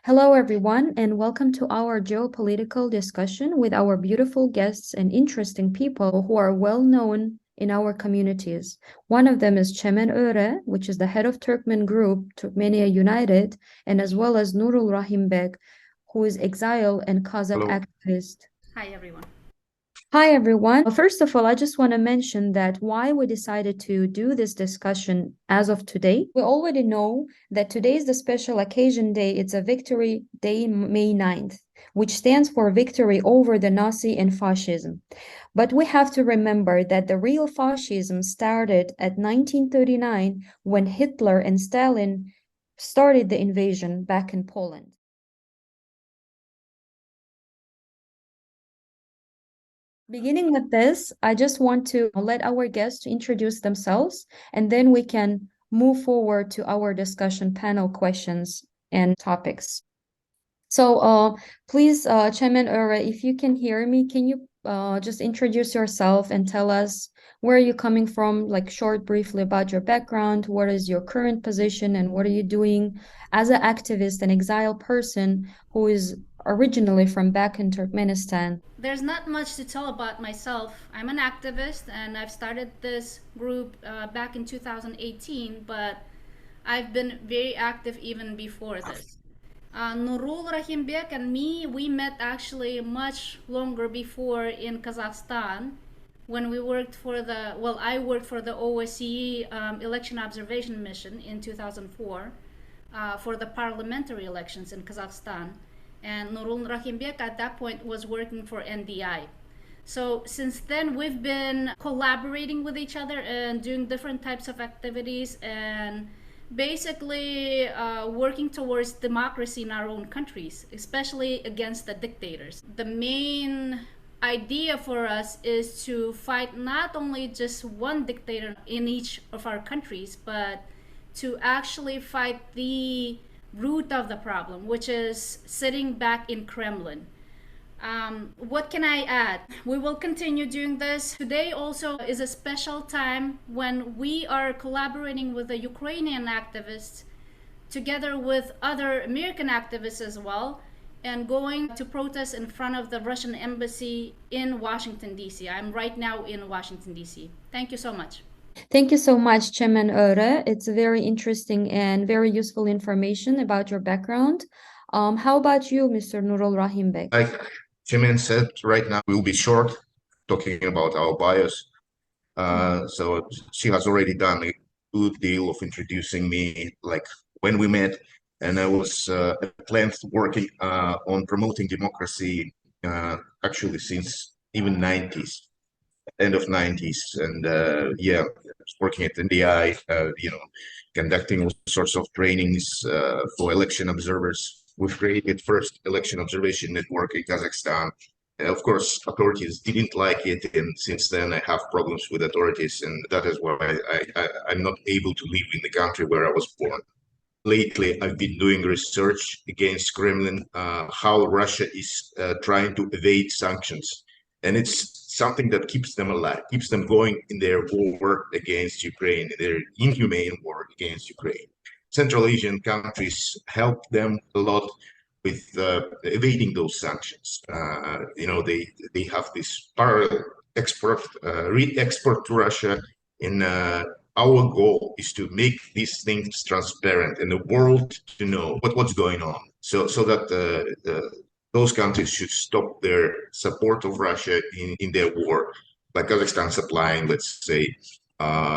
Hello, everyone, and welcome to our geopolitical discussion with our beautiful guests and interesting people who are well known in our communities. One of them is Çemen Öre, which is the head of Turkmen group, Turkmenia United, and as well as Nurul Rahim Beg, who is exile and Kazakh Hello. activist. Hi, everyone. Hi, everyone. First of all, I just want to mention that why we decided to do this discussion as of today. We already know that today is the special occasion day. It's a victory day, May 9th, which stands for victory over the Nazi and fascism. But we have to remember that the real fascism started at 1939 when Hitler and Stalin started the invasion back in Poland. Beginning with this, I just want to let our guests introduce themselves, and then we can move forward to our discussion panel questions and topics. So please, Chairman Ure, if you can hear me, can you just introduce yourself and tell us where are you coming from, like briefly about your background, what is your current position, and what are you doing as an activist and exiled person who is originally from back in Turkmenistan? There's not much to tell about myself. I'm an activist and I've started this group back in 2018, but I've been very active even before this. Nurul Rahimbek and me, we met actually much longer before in Kazakhstan when we worked for I worked for the OSCE election observation mission in 2004 for the parliamentary elections in Kazakhstan. And Nurul Rahimbek at that point was working for NDI. So since then, we've been collaborating with each other and doing different types of activities and basically working towards democracy in our own countries, especially against the dictators. The main idea for us is to fight not only just one dictator in each of our countries, but to actually fight the root of the problem, which is sitting back in Kremlin. What can I add? We will continue doing this. Today also is a special time when we are collaborating with the Ukrainian activists together with other American activists as well, and going to protest in front of the Russian embassy in Washington, D.C. I'm right now in Washington, D.C. Thank you so much. Thank you so much, Chairman Öre. It's very interesting and very useful information about your background. How about you, Mr. Nurul Rahim Bey? Like Jimin said, right now we'll be short talking about our bios. So she has already done a good deal of introducing me, like when we met, and I was at length working on promoting democracy actually since even 90s, end of 90s, and yeah, working at NDI, conducting all sorts of trainings for election observers. We've created first election observation network in Kazakhstan. Of course, authorities didn't like it, and since then I have problems with authorities, and that is why I'm not able to live in the country where I was born. Lately, I've been doing research against Kremlin, how Russia is trying to evade sanctions. And it's something that keeps them alive, keeps them going in their war against Ukraine, their inhumane war against Ukraine. Central Asian countries help them a lot with evading those sanctions. They have this parallel export, re-export to Russia in our goal is to make these things transparent and the world to know what's going on, so that those countries should stop their support of Russia in their war, like Kazakhstan supplying, let's say,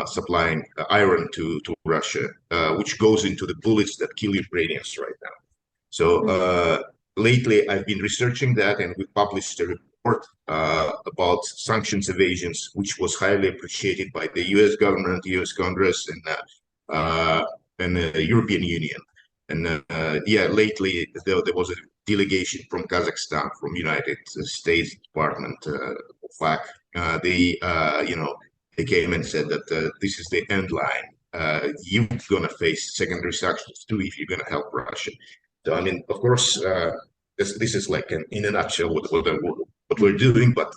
supplying iron to Russia, which goes into the bullets that kill Ukrainians right now. So lately, I've been researching that, and we published a report about sanctions evasions, which was highly appreciated by the U.S. government, U.S. Congress, and the European Union. And yeah, lately there was a delegation from Kazakhstan, from United States Department of FAC. They came and said that this is the end line. You're gonna face secondary sanctions too if you're gonna help Russia. So I mean, of course, this is like in a nutshell what we're doing. But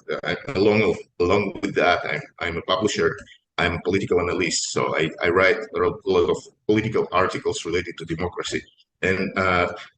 along with that, I'm a publisher. I'm a political analyst, so I write a lot of political articles related to democracy And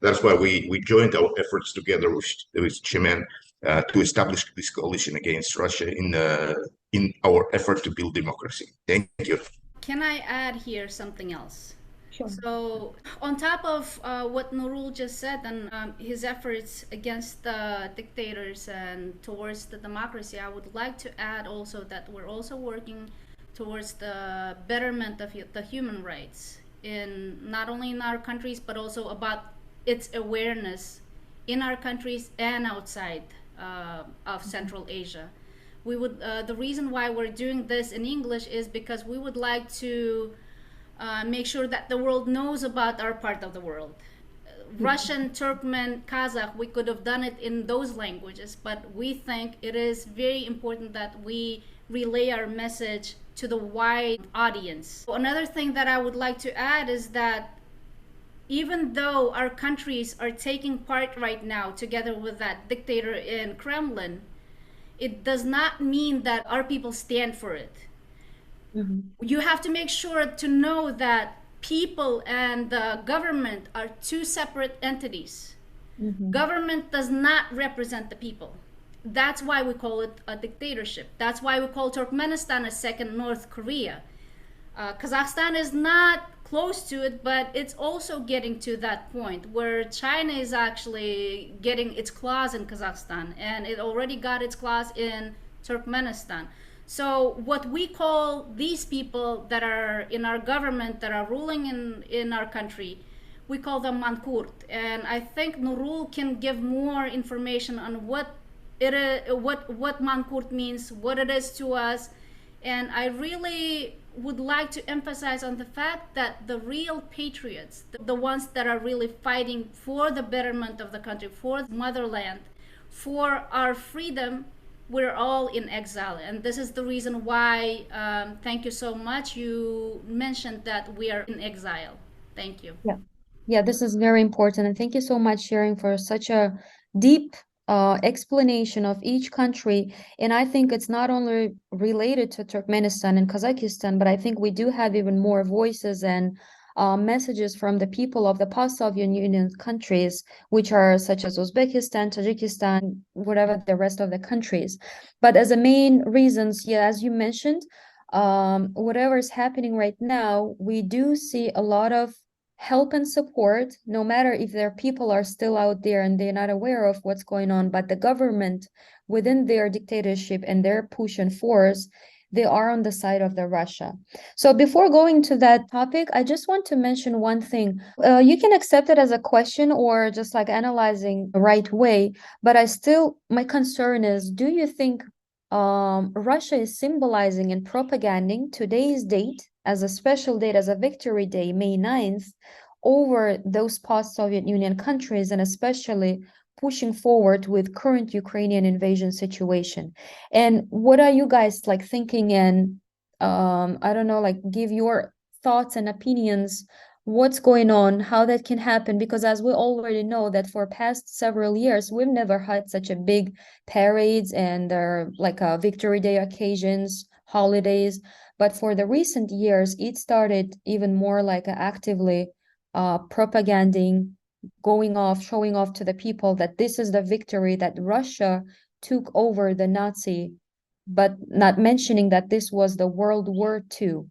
that's why we joined our efforts together with Chemen to establish this coalition against Russia in our effort to build democracy. Thank you. Can I add here something else? Sure. So, on top of what Nurul just said and his efforts against the dictators and towards the democracy, I would like to add also that we're also working towards the betterment of the human rights in not only in our countries but also about its awareness in our countries and outside of Central Asia. We would the reason why we're doing this in English is because we would like to make sure that the world knows about our part of the world. Russian, Turkmen, Kazakh, we could have done it in those languages, but we think it is very important that we relay our message to the wide audience. Another thing that I would like to add is that even though our countries are taking part right now together with that dictator in Kremlin, it does not mean that our people stand for it. Mm-hmm. You have to make sure to know that people and the government are two separate entities. Mm-hmm. Government does not represent the people. That's why we call it a dictatorship. That's why we call Turkmenistan a second North Korea. Kazakhstan is not close to it, but it's also getting to that point where China is actually getting its claws in Kazakhstan, and it already got its claws in Turkmenistan. So what we call these people that are in our government, that are ruling in our country, we call them mankurt. And I think Nurul can give more information on what it is, what mankurt means, what it is to us. And I really would like to emphasize on the fact that the real patriots, the ones that are really fighting for the betterment of the country, for the motherland, for our freedom, we're all in exile. And this is the reason why, thank you so much. You mentioned that we are in exile. Thank you. Yeah. Yeah, this is very important. And thank you so much, Sharing, for such a deep explanation of each country. And I think it's not only related to Turkmenistan and Kazakhstan, but I think we do have even more voices and messages from the people of the post-Soviet Union countries, which are such as Uzbekistan, Tajikistan, whatever the rest of the countries. But as the main reasons, yeah, as you mentioned, whatever is happening right now, we do see a lot of help and support, no matter if their people are still out there and they're not aware of what's going on, but the government within their dictatorship and their push and force, they are on the side of the Russia. So before going to that topic, I just want to mention one thing. You can accept it as a question or just like analyzing the right way, but my concern is, do you think Russia is symbolizing and propaganding today's date as a special date, as a victory day, May 9th, over those post-Soviet Union countries, and especially pushing forward with current Ukrainian invasion situation? And what are you guys like thinking? And I don't know, like give your thoughts and opinions, what's going on, how that can happen, because as we already know that for past several years, we've never had such a big parades and like victory day occasions, holidays. But for the recent years, it started even more like actively propaganding, going off, showing off to the people that this is the victory, that Russia took over the Nazi, but not mentioning that this was the World War II.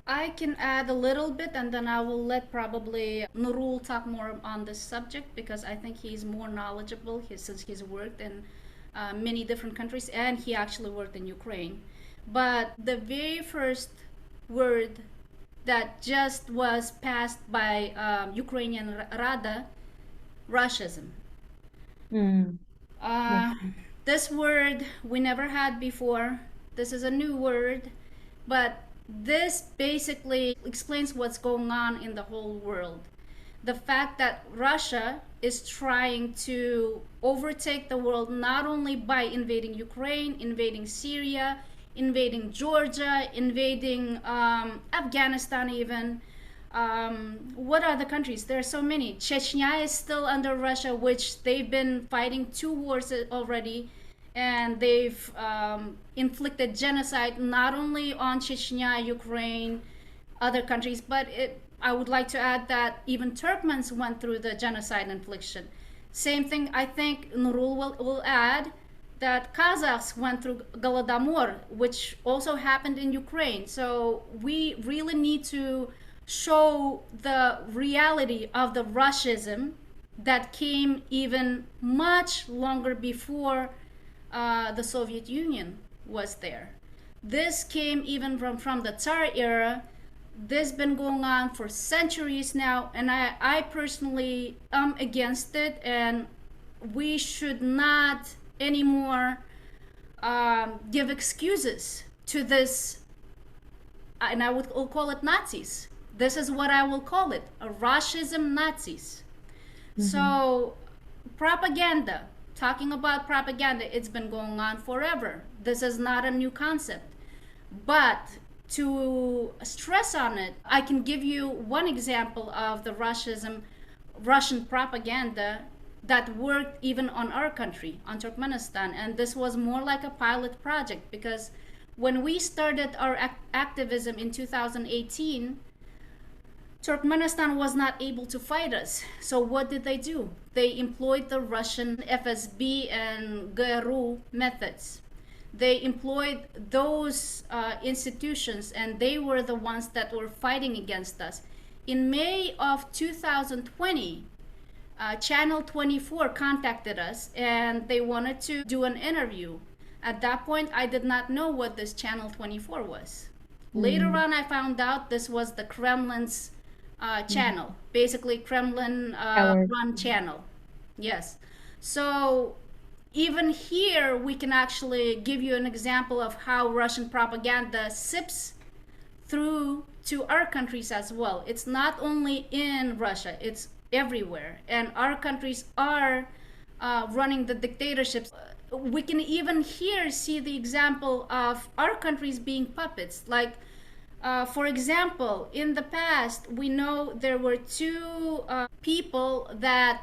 I can add a little bit and then I will let probably Nurul talk more on this subject because I think he's more knowledgeable since he's worked in many different countries and he actually worked in Ukraine. But the very first word that just was passed by Ukrainian Rada, Russianism. Mm. This word we never had before. This is a new word, but this basically explains what's going on in the whole world. The fact that Russia is trying to overtake the world not only by invading Ukraine, invading Syria, invading Georgia, invading Afghanistan even. What are the countries? There are so many. Chechnya is still under Russia, which they've been fighting 2 wars already, and they've inflicted genocide not only on Chechnya, Ukraine, other countries, but I would like to add that even Turkmens went through the genocide infliction. Same thing, I think Nurul will add that Kazakhs went through Golodomor, which also happened in Ukraine. So we really need to show the reality of the Russism that came even much longer before the Soviet Union was there. This came even from the Tsar era. This been going on for centuries now, and I personally am against it, and we should not anymore give excuses to this, and I would call it Nazis. This is what I will call it, a Russism Nazis. So propaganda, talking about propaganda, it's been going on forever. This is not a new concept. But to stress on it, I can give you one example of the Russian propaganda that worked even on our country, on Turkmenistan. And this was more like a pilot project, because when we started our activism in 2018, Turkmenistan was not able to fight us. So what did they do? They employed the Russian FSB and GRU methods. They employed those institutions, and they were the ones that were fighting against us. In May of 2020, Channel 24 contacted us, and they wanted to do an interview. At that point, I did not know what this Channel 24 was. Later on, I found out this was the Kremlin's channel, basically Kremlin run channel. Yes. So even here, we can actually give you an example of how Russian propaganda sips through to our countries as well. It's not only in Russia, it's everywhere. And our countries are running the dictatorships. We can even here see the example of our countries being puppets. Like, for example, in the past, we know there were two people that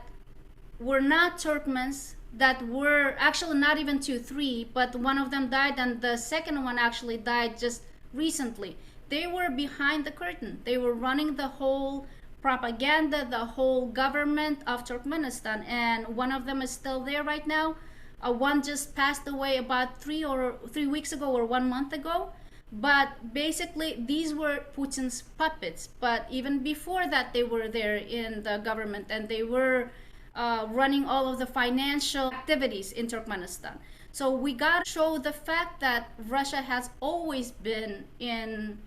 were not Turkmens, that were actually not even two, three, but one of them died, and the second one actually died just recently. They were behind the curtain. They were running the whole propaganda, the whole government of Turkmenistan, and one of them is still there right now. One just passed away about 3 weeks ago or 1 month ago. But basically, these were Putin's puppets. But even before that, they were there in the government, and they were running all of the financial activities in Turkmenistan. So we got to show the fact that Russia has always been in,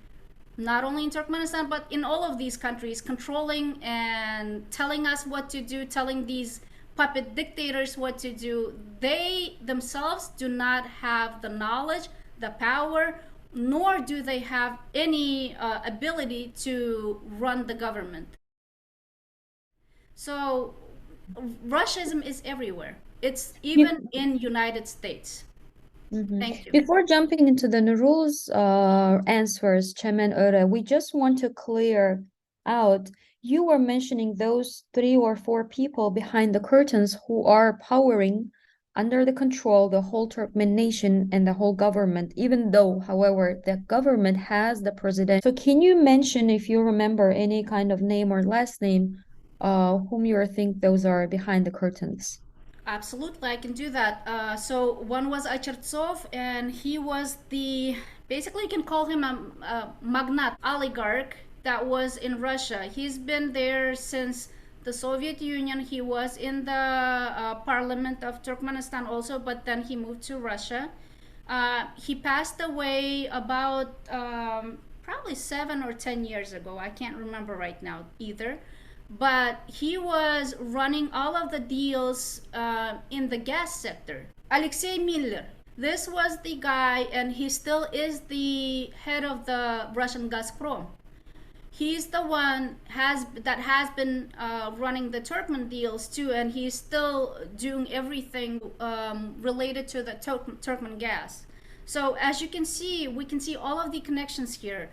not only in Turkmenistan, but in all of these countries, controlling and telling us what to do, telling these puppet dictators what to do. They themselves do not have the knowledge, the power, nor do they have any ability to run the government. So Russism is everywhere. It's even in United States. Thank you. Before jumping into the Nurul's answers, Chairman Ora, we just want to clear out. You were mentioning those 3 or 4 people behind the curtains who are powering under the control the whole Turkmen nation and the whole government, even though, however, the government has the president. So can you mention, if you remember, any kind of name or last name whom you think those are behind the curtains? Absolutely, I can do that. So one was Achertsov, and he was basically you can call him a magnate, oligarch that was in Russia. He's been there since the Soviet Union. He was in the parliament of Turkmenistan also, but then he moved to Russia. He passed away about probably 7 or 10 years ago. I can't remember right now either. But he was running all of the deals in the gas sector. Alexei Miller, this was the guy, and he still is the head of the Russian Gazprom. He's the one that has been running the Turkmen deals too, and he's still doing everything related to the Turkmen gas. So as you can see, we can see all of the connections here.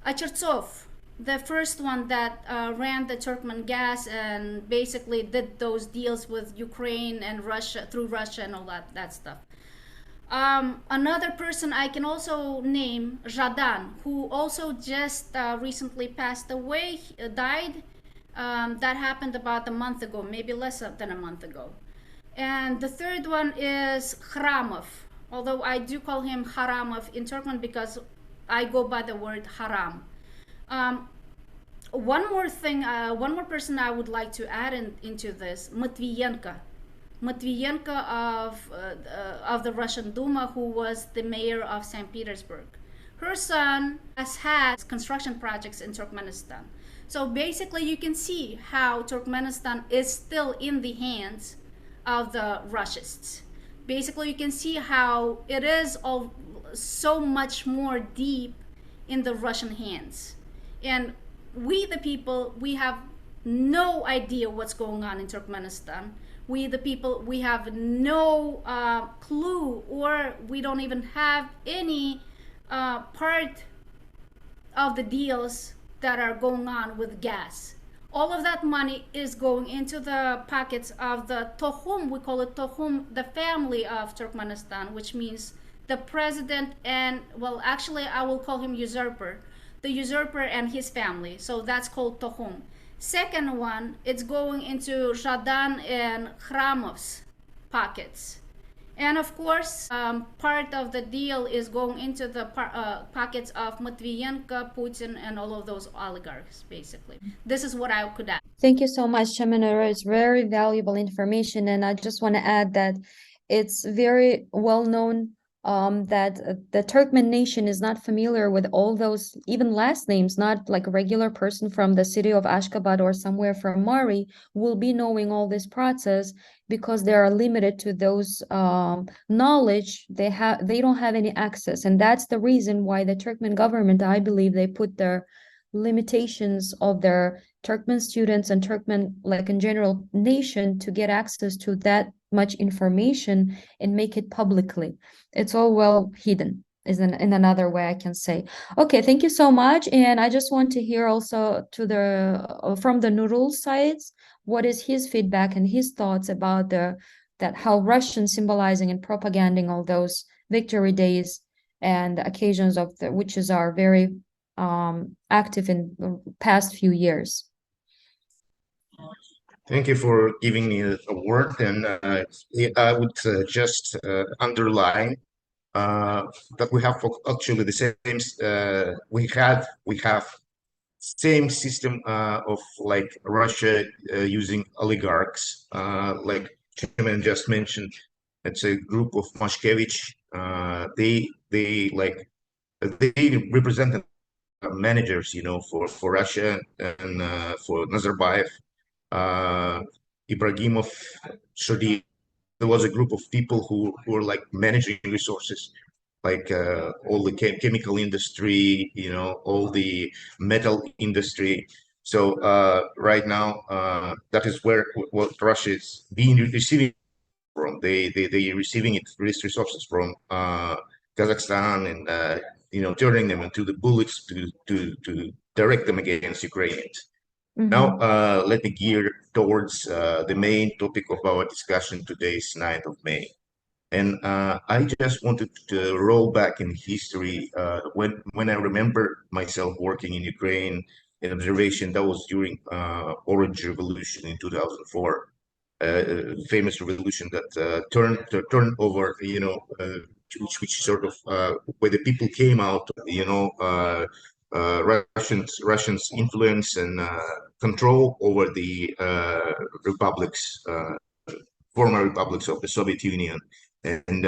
Achertsov, the first one that ran the Turkmen gas and basically did those deals with Ukraine and Russia, through Russia and all that stuff. Another person I can also name, Radan, who also just recently passed away, died. That happened about a month ago, maybe less than a month ago. And the third one is Khramov, although I do call him Haramov in Turkmen because I go by the word haram. Um, one more thing, one more person I would like to add into this, Matvienko. Matvienko of the Russian Duma, who was the mayor of St. Petersburg. Her son has had construction projects in Turkmenistan. So basically, you can see how Turkmenistan is still in the hands of the Russians. Basically, you can see how it is all so much more deep in the Russian hands. And we, the people, we have no idea what's going on in Turkmenistan. We, the people, we have no clue, or we don't even have any part of the deals that are going on with gas. All of that money is going into the pockets of the Tohum, we call it Tohum, the family of Turkmenistan, which means the president and, well, actually, I will call him usurper, the usurper and his family. So that's called Tohum. Second one, it's going into Radan and Khramov's pockets. And of course, part of the deal is going into the pockets of Matvienko, Putin, and all of those oligarchs, basically. This is what I could add. Thank you so much, Shamanura. It's very valuable information. And I just want to add that it's very well known that the Turkmen nation is not familiar with all those, even last names, not like a regular person from the city of Ashgabat or somewhere from Mari will be knowing all this process because they are limited to those knowledge. They don't have any access. And that's the reason why the Turkmen government, I believe, they put their limitations of their Turkmen students and Turkmen, like in general, nation to get access to that much information and make it publicly. It's all well hidden, is in another way I can say. Okay, thank you so much. And I just want to hear also to the from the Nurul sides, what is his feedback and his thoughts about that how Russian symbolizing and propaganding all those victory days and the occasions of the witches are very active in the past few years. Thank you for giving me a word, and I would just underline that we have actually the same. We have same system of like Russia using oligarchs, like Chairman just mentioned. It's a group of Mashkevich. They like they represent managers, you know, for Russia and for Nazarbayev, Ibrahimov, Shodi. There was a group of people who were like managing resources, like all the chemical industry, you know, all the metal industry. So right now, that is where what Russia is being receiving from. They receiving these resources from Kazakhstan and you know, turning them into the bullets to direct them against Ukrainians. Now, let me gear towards the main topic of our discussion today is 9th of May. And I just wanted to roll back in history when I remember myself working in Ukraine in observation. That was during Orange Revolution in 2004, famous revolution that turned over, you know, which sort of where the people came out, you know, Russians influence and control over the republics, former republics of the Soviet Union, and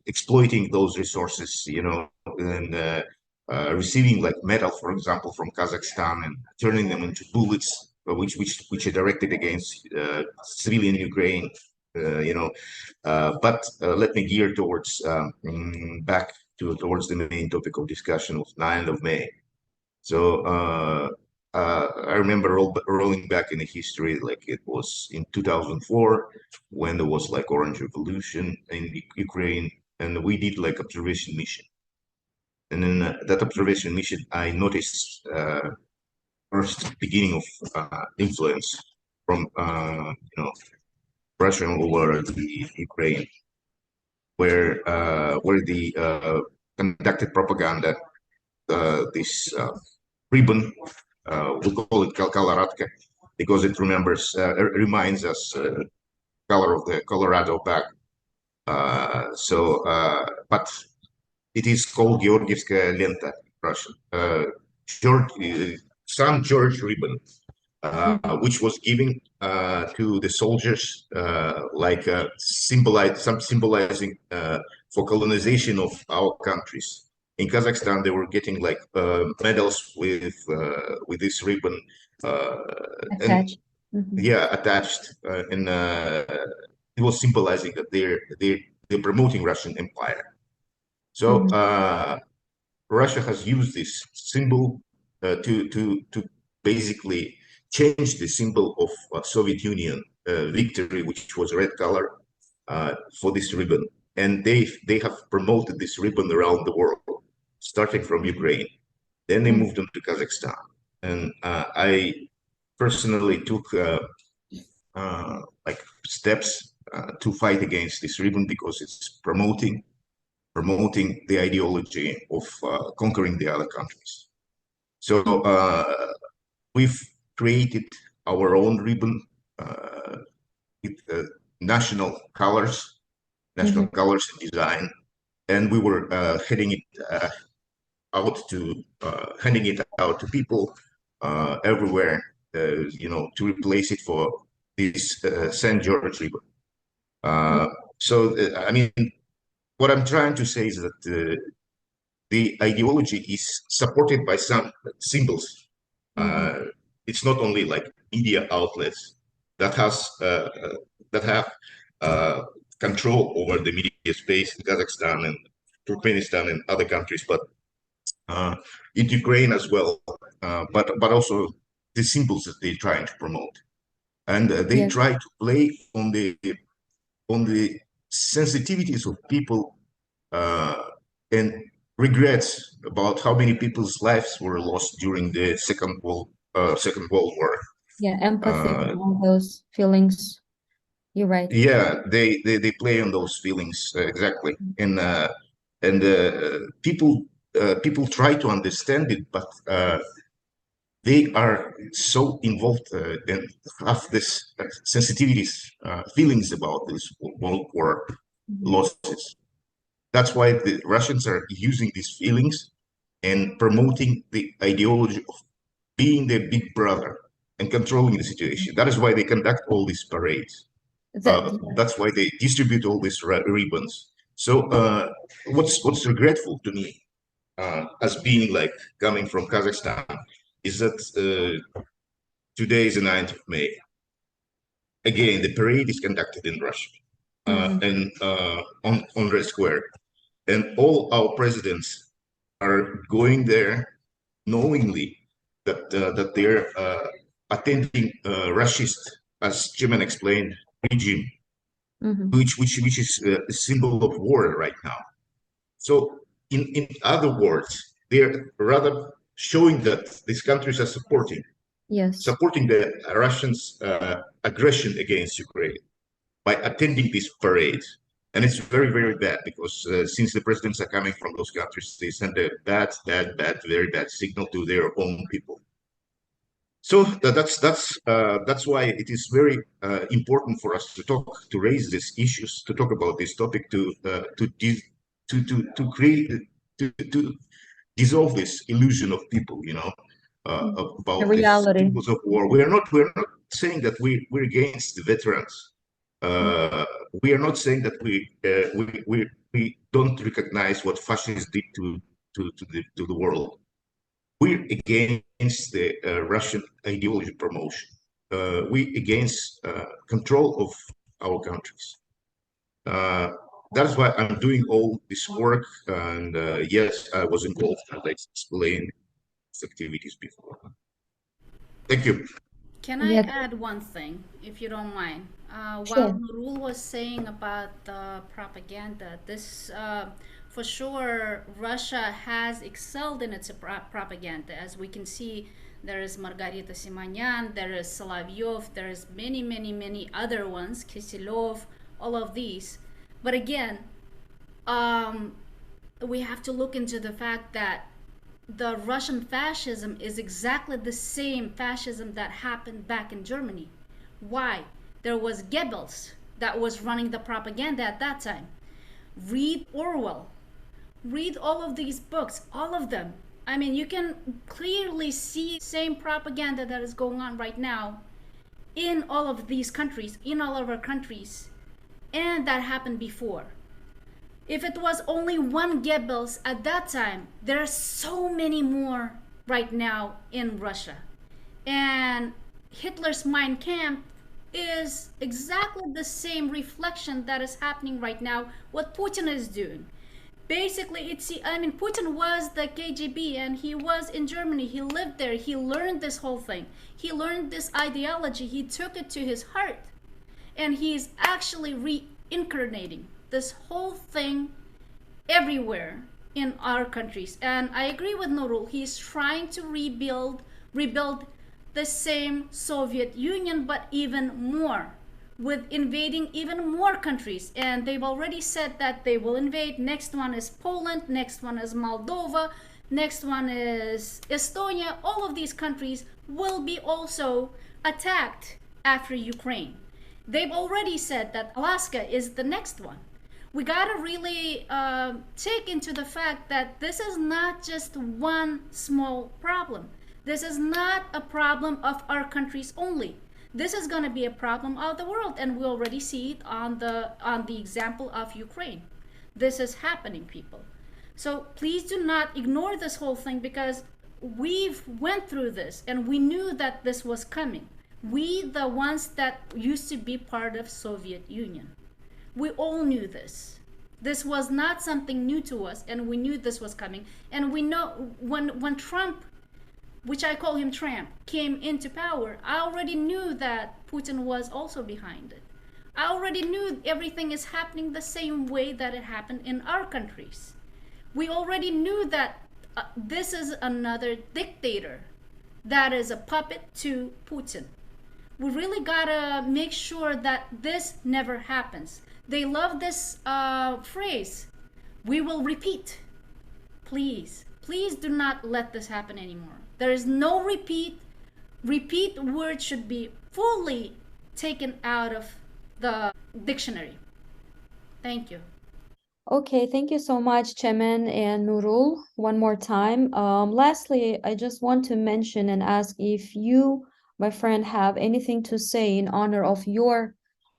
exploiting those resources, you know, and receiving like metal, for example, from Kazakhstan and turning them into bullets, which are directed against civilian Ukraine, you know. But let me gear towards back towards the main topic of discussion of 9th of May. So I remember rolling back in the history, like it was in 2004 when there was like Orange Revolution in Ukraine, and we did like observation mission. And then that observation mission, I noticed first beginning of influence from you know, Russia over the Ukraine. where the conducted propaganda. This ribbon, we call it Kalkalaradka, because it reminds us color of the Colorado bag. But it is called Georgievskaya Lenta, Russian. George, San George ribbon, which was given to the soldiers, symbolizing for colonization of our countries. In Kazakhstan, they were getting like medals with this ribbon, and Attached. yeah, attached, and it was symbolizing that they're promoting Russian Empire. So Russia has used this symbol to basically change the symbol of Soviet Union victory, which was red color, for this ribbon, and they have promoted this ribbon around the world, starting from Ukraine. Then they moved on to Kazakhstan, and I personally took like steps to fight against this ribbon because it's promoting the ideology of conquering the other countries. So we've created our own ribbon with national colors, national colors and design, and we were handing it out to people everywhere, to replace it for this St. George ribbon. I mean, what I'm trying to say is that the ideology is supported by some symbols. It's not only like media outlets that have control over the media space in Kazakhstan and Turkmenistan and other countries, but in Ukraine as well. But also the symbols that they're trying to promote, and they try to play on the sensitivities of people and regrets about how many people's lives were lost during the Second World War. Yeah, empathy, all those feelings. You're right. Yeah, they play on those feelings exactly, and people try to understand it, but they are so involved and have this sensitivities, feelings about this World War losses. That's why the Russians are using these feelings and promoting the ideology of being the big brother and controlling the situation. That is why they conduct all these parades. That's why they distribute all these ribbons. So what's regretful to me, as being like coming from Kazakhstan, is that today is the 9th of May. Again, the parade is conducted in Russia and on Red Square. And all our presidents are going there knowingly that they're attending Russia's, as Jimin explained, regime, which is a symbol of war right now. So in other words, they're rather showing that these countries are supporting the Russians' aggression against Ukraine by attending these parades. And it's very, very bad because since the presidents are coming from those countries, they send a very bad signal to their own people. So that's why it is very important for us to raise these issues, to talk about this topic, to create to dissolve this illusion of people, about The the reality. symbols of war. We're not saying that we're against the veterans. We are not saying that we don't recognize what fascists did to the world. We're against the Russian ideology promotion. We against control of our countries. That's why I'm doing all this work. And yes, I was involved, as I explained, activities before. Thank you. Can I add one thing, if you don't mind? While Nurul was saying about the propaganda, this for sure, Russia has excelled in its propaganda. As we can see, there is Margarita Simonyan, there is Solovyov, there is many, many, many other ones, Kisilov, all of these. But again, we have to look into the fact that the Russian fascism is exactly the same fascism that happened back in Germany. Why? There was Goebbels that was running the propaganda at that time. Read Orwell. Read all of these books, all of them. I mean, you can clearly see the same propaganda that is going on right now in all of these countries, in all of our countries, and that happened before. If it was only one Goebbels at that time, there are so many more right now in Russia. And Hitler's Mein Kampf is exactly the same reflection that is happening right now, what Putin is doing. Basically, Putin was the KGB and he was in Germany. He lived there. He learned this whole thing. He learned this ideology. He took it to his heart. And he's actually reincarnating this whole thing everywhere in our countries. And I agree with Nurul. He's trying to rebuild the same Soviet Union, but even more, with invading even more countries. And they've already said that they will invade. Next one is Poland, next one is Moldova, next one is Estonia. All of these countries will be also attacked after Ukraine. They've already said that Alaska is the next one. We gotta really take into the fact that this is not just one small problem. This is not a problem of our countries only. This is going to be a problem of the world, and we already see it on the example of Ukraine. This is happening, people. So please do not ignore this whole thing, because we've went through this and we knew that this was coming. We, the ones that used to be part of Soviet Union, we all knew this. This was not something new to us, and we knew this was coming. And we know when Trump, which I call him Trump, came into power, I already knew that Putin was also behind it. I already knew everything is happening the same way that it happened in our countries. We already knew that this is another dictator that is a puppet to Putin. We really gotta make sure that this never happens. They love this phrase, we will repeat. Please, please do not let this happen anymore. There is no repeat. Repeat word should be fully taken out of the dictionary. Thank you. Okay, thank you so much, Chemen and Nurul, one more time. Lastly, I just want to mention and ask if you, my friend, have anything to say in honor of your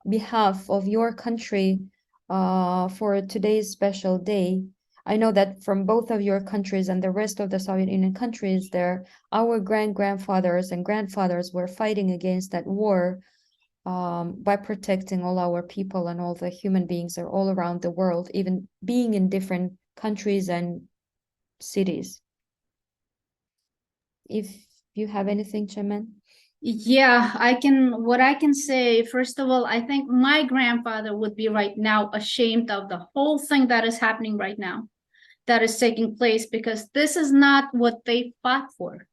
behalf of your country for today's special day. I know that from both of your countries and the rest of the Soviet Union countries there, our grandfathers and grandfathers were fighting against that war by protecting all our people and all the human beings are all around the world, even being in different countries and cities. If you have anything, Chemen? Yeah, what I can say, first of all, I think my grandfather would be right now ashamed of the whole thing that is happening right now, that is taking place, because this is not what they fought for.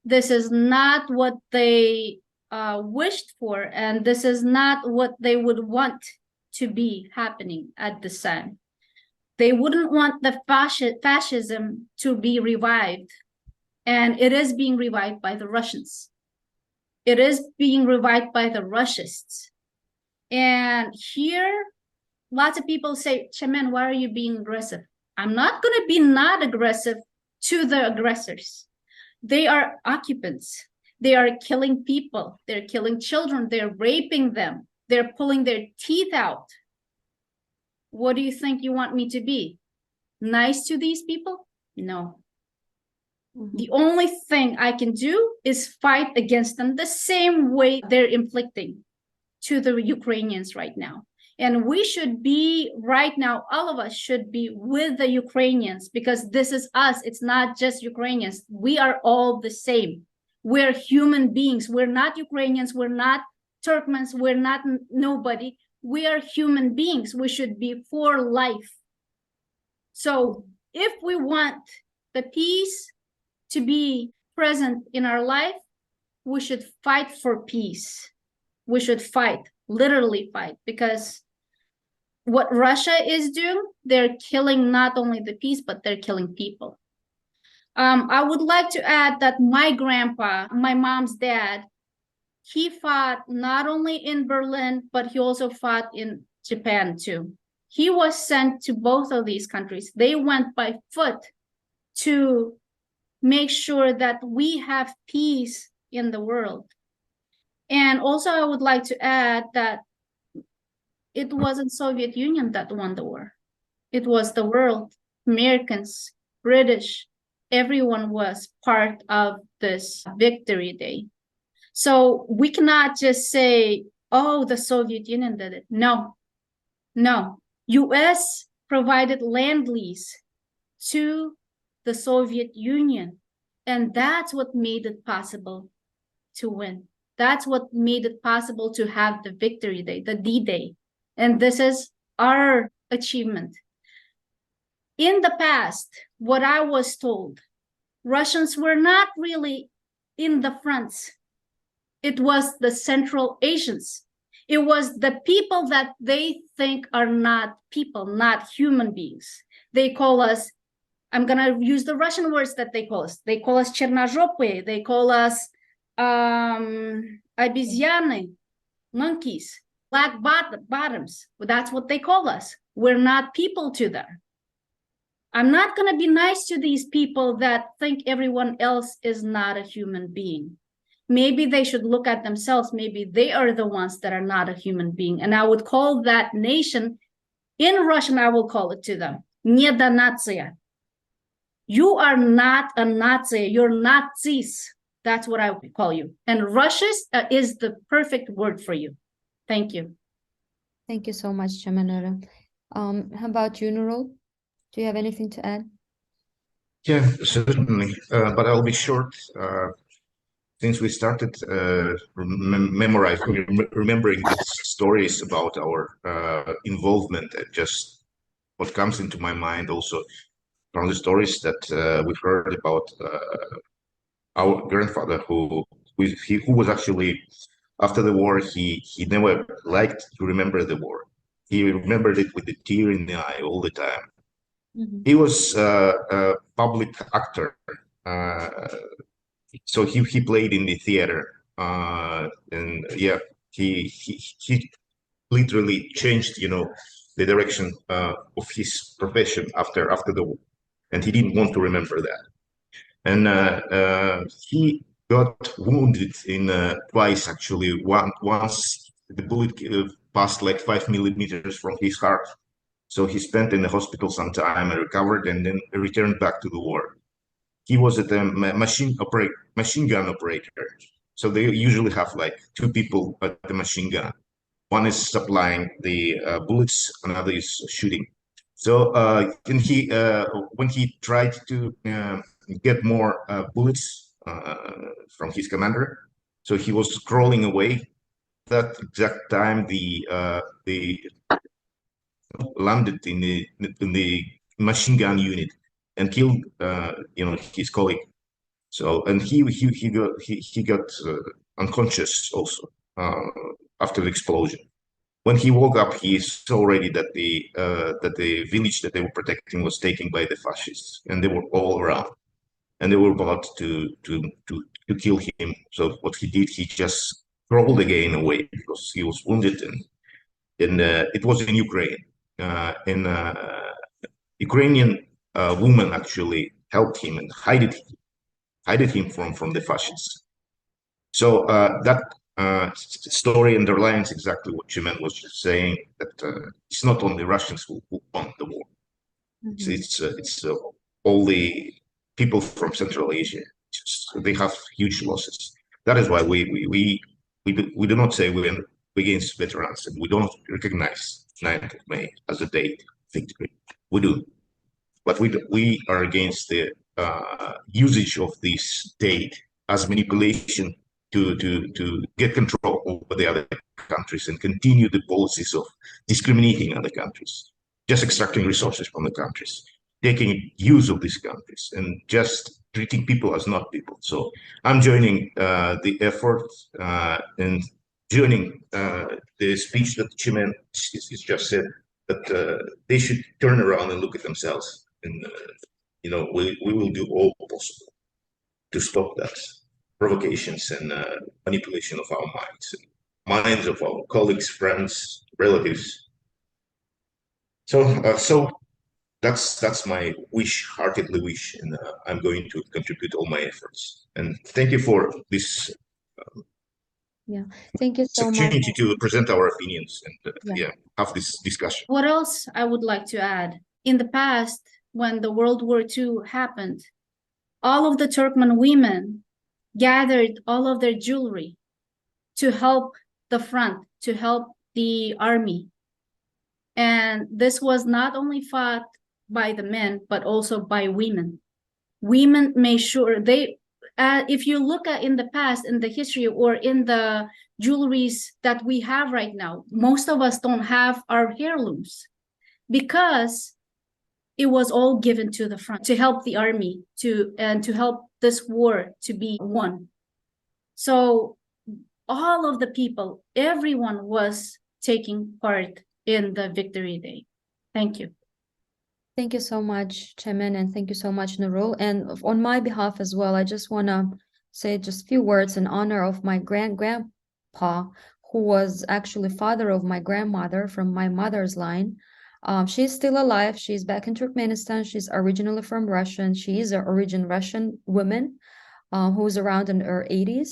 This is not what they wished for, and this is not what they would want to be happening at this time. They wouldn't want the fascism to be revived, and it is being revived by the Russians. It is being revived by the Russists. And here, lots of people say, Chemen, why are you being aggressive? I'm not going to be not aggressive to the aggressors. They are occupants. They are killing people. They're killing children. They're raping them. They're pulling their teeth out. What do you think you want me to be? Nice to these people? No. The only thing I can do is fight against them the same way they're inflicting to the Ukrainians right now. And we should be right now, all of us should be with the Ukrainians, because this is us. It's not just Ukrainians. We are all the same. We're human beings. We're not Ukrainians. We're not Turkmens. We're not nobody. We are human beings. We should be for life. So if we want the peace to be present in our life, we should fight for peace. We should fight, literally fight, because what Russia is doing, they're killing not only the peace, but they're killing people. I would like to add that my grandpa, my mom's dad, he fought not only in Berlin, but he also fought in Japan too. He was sent to both of these countries. They went by foot to make sure that we have peace in the world. And also, I would like to add that it wasn't Soviet Union that won the war. It was the world, Americans, British, everyone was part of this victory day. So we cannot just say, oh, the Soviet Union did it. No, no. US provided land lease to the Soviet Union. And that's what made it possible to win. That's what made it possible to have the victory day, the D-Day. And this is our achievement. In the past, what I was told, Russians were not really in the fronts. It was the Central Asians. It was the people that they think are not people, not human beings. They call us, I'm going to use the Russian words that they call us. They call us chernozhopые. They call us обезьяны, monkeys, black bottoms. That's what they call us. We're not people to them. I'm not going to be nice to these people that think everyone else is not a human being. Maybe they should look at themselves. Maybe they are the ones that are not a human being. And I would call that nation, in Russian, I will call it to them, недонация. You are not a Nazi. You're Nazis. That's what I would call you. And Russia is the perfect word for you. Thank you. Thank you so much, Chamanura. How about you, Nurul? Do you have anything to add? Yeah, certainly. But I'll be short. Since we started remembering these stories about our involvement, and just what comes into my mind also from the stories that we've heard about our grandfather, who was actually, after the war, he never liked to remember the war. He remembered it with a tear in the eye all the time. Mm-hmm. He was a public actor. So he played in the theater, and yeah, he literally changed, the direction of his profession after the war, and he didn't want to remember that. And he got wounded in twice actually. Once the bullet passed like 5 millimeters from his heart, so he spent in the hospital some time and recovered, and then returned back to the war. He was at a machine gun operator. So they usually have like two people at the machine gun. One is supplying the bullets, another is shooting. So when he tried to get more bullets from his commander, so he was crawling away. That exact time, the landed in the machine gun unit and killed his colleague. So, and he got unconscious also after the explosion. When he woke up, he saw already that the village that they were protecting was taken by the fascists, and they were all around, and they were about to kill him. So what he did, he just crawled again away because he was wounded, and it was in Ukraine. And Ukrainian woman actually helped him and hided him from the fascists. So that story underlines exactly what Chimen was just saying, that it's not only Russians who won the war. Mm-hmm. It's all the people from Central Asia. They have huge losses. That is why we do not say we're against veterans, and we don't recognize 9th of May as a date of victory. We do, but we are against the usage of this date as manipulation to get control over the other countries and continue the policies of discriminating other countries, just extracting resources from the countries, taking use of these countries, and just treating people as not people. So I'm joining the effort and joining the speech that Chimen just said, but they should turn around and look at themselves. And we will do all possible to stop that provocations and manipulation of our minds, and minds of our colleagues, friends, relatives. So that's my wish, heartedly wish, and I'm going to contribute all my efforts. And thank you for this Yeah, thank you so much. opportunity to present our opinions and Yeah. have this discussion. What else I would like to add? In the past, when the World War II happened, all of the Turkmen women gathered all of their jewelry to help the front, to help the army. And this was not only fought by the men, but also by women. Women made sure if you look at in the past, in the history, or in the jewelries that we have right now, most of us don't have our heirlooms because it was all given to the front to help the army and to help this war to be won. So all of the people, everyone was taking part in the Victory Day. Thank you. Thank you so much, Chairman, and thank you so much, Nurul. And on my behalf as well, I just want to say just a few words in honor of my grandpa, who was actually father of my grandmother from my mother's line. She's still alive. She's back in Turkmenistan. She's originally from Russia, and she is an origin Russian woman who's around in her 80s.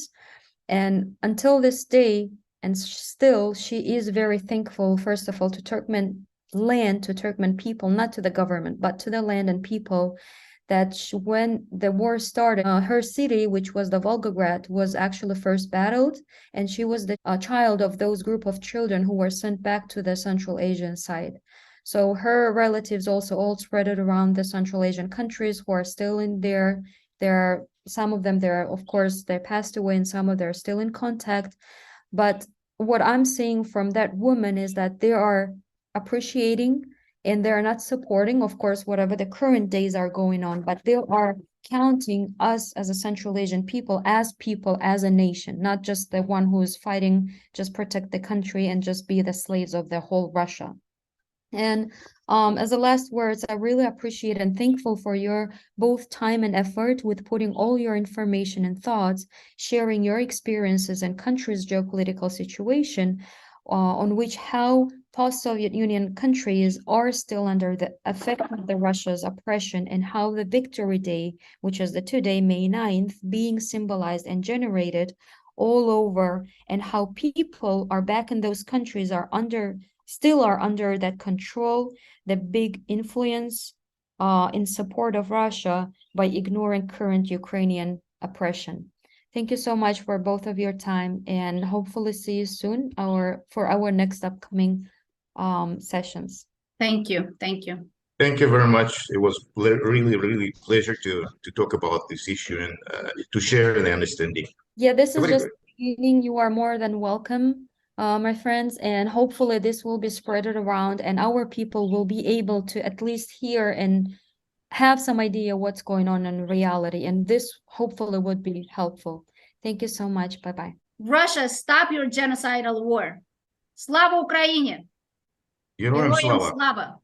And until this day, and still, she is very thankful, first of all, to Turkmen land, to Turkmen people, not to the government, but to the land and people, that when the war started, her city, which was the Volgograd, was actually first battled, and she was the child of those group of children who were sent back to the Central Asian side. So her relatives also all spread it around the Central Asian countries who are still in there. There are some of them there, of course, they passed away, and some of them are still in contact. But what I'm seeing from that woman is that they are appreciating and they're not supporting, of course, whatever the current days are going on, but they are counting us as a Central Asian people, as a nation, not just the one who is fighting, just protect the country and just be the slaves of the whole Russia. And as the last words, I really appreciate and thankful for your both time and effort with putting all your information and thoughts, sharing your experiences and country's geopolitical situation, on which how post-Soviet Union countries are still under the effect of the Russia's oppression, and how the Victory Day, which is the today, May 9th, being symbolized and generated all over, and how people are back in those countries still are under that control, the big influence in support of Russia by ignoring current Ukrainian oppression. Thank you so much for both of your time, and hopefully see you soon for our next upcoming sessions. Thank you. Thank you. Thank you very much. It was really, really pleasure to talk about this issue and to share the understanding. Yeah, this is just the beginning. You are more than welcome, my friends, and hopefully this will be spread around, and our people will be able to at least hear and have some idea what's going on in reality, and this hopefully would be helpful. Thank you so much. Bye-bye. Russia, stop your genocidal war. Slava Ukraini! Героям слава! Слава!